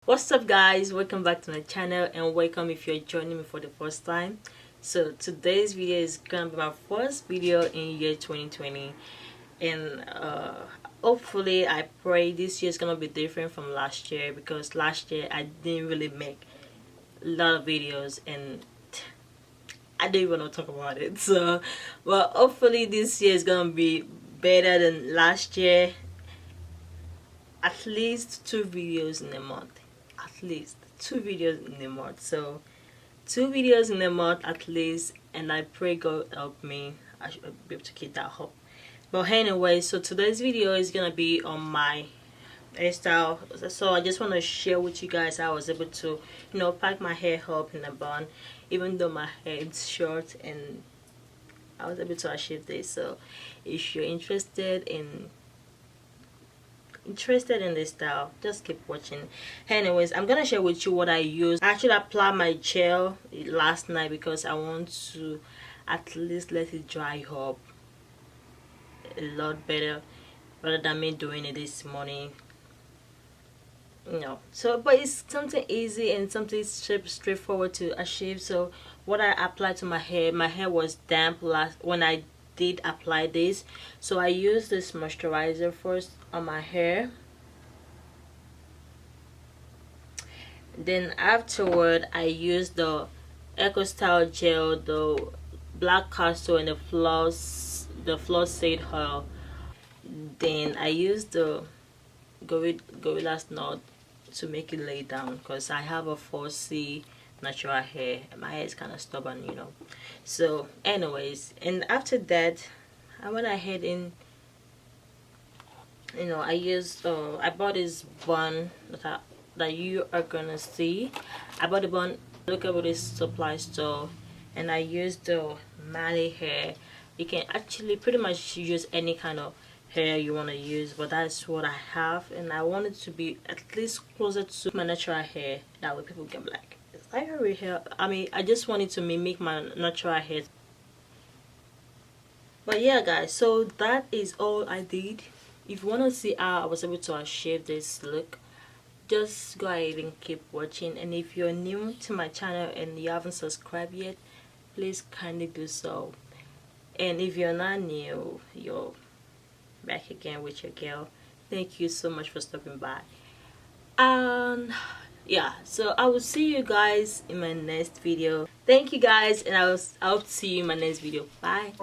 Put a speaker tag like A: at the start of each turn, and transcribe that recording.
A: What's up guys, welcome back to my channel and welcome if you're joining me for the first time. So today's video is gonna be my first video in year 2020, and hopefully I pray this year is gonna be different from last year, because last year I didn't really make a lot of videos and I don't even want to talk about it. So well, hopefully this year is gonna be better than last year. At least 2 videos in a month, at least 2 videos in a month. So 2 videos in a month at least, and I pray God help me. I should be able to keep that hope. But anyway, so today's video is gonna be on my hairstyle. So I just want to share with you guys how I was able to, pack my hair up in a bun, even though my hair is short, and I was able to achieve this. So if you're interested in this style, just keep watching. Anyways, I'm gonna share with you what I use. I actually applied my gel last night because I want to at least let it dry up a lot better rather than me doing it this morning. So but it's something easy and something straightforward to achieve. So what I applied to my hair was damp when I did apply this, so I used this moisturizer first on my hair. Then afterward I used the Ecostyler gel, the black castor, and the flaxseed oil. Then I used the gorilla snot to make it lay down, because I have a 4C natural hair. My hair is kind of stubborn. So anyways, and after that I went ahead and I used I bought this bun that you are gonna see. I bought the bun local this supply store, and I used the Marley hair. You can actually pretty much use any kind of hair you want to use, but that's what I have, and I want it to be at least closer to my natural hair. That way people can be like, is that your real hair? I mean, I just wanted to mimic my natural hair. But yeah guys, so that is all I did. If you want to see how I was able to achieve this look, just go ahead and keep watching. And if you're new to my channel and you haven't subscribed yet, please kindly do so. And if you're not new, you're back again with your girl. Thank you so much for stopping by. Yeah, so I will see you guys in my next video. Thank you guys, and I'll see you in my next video. Bye.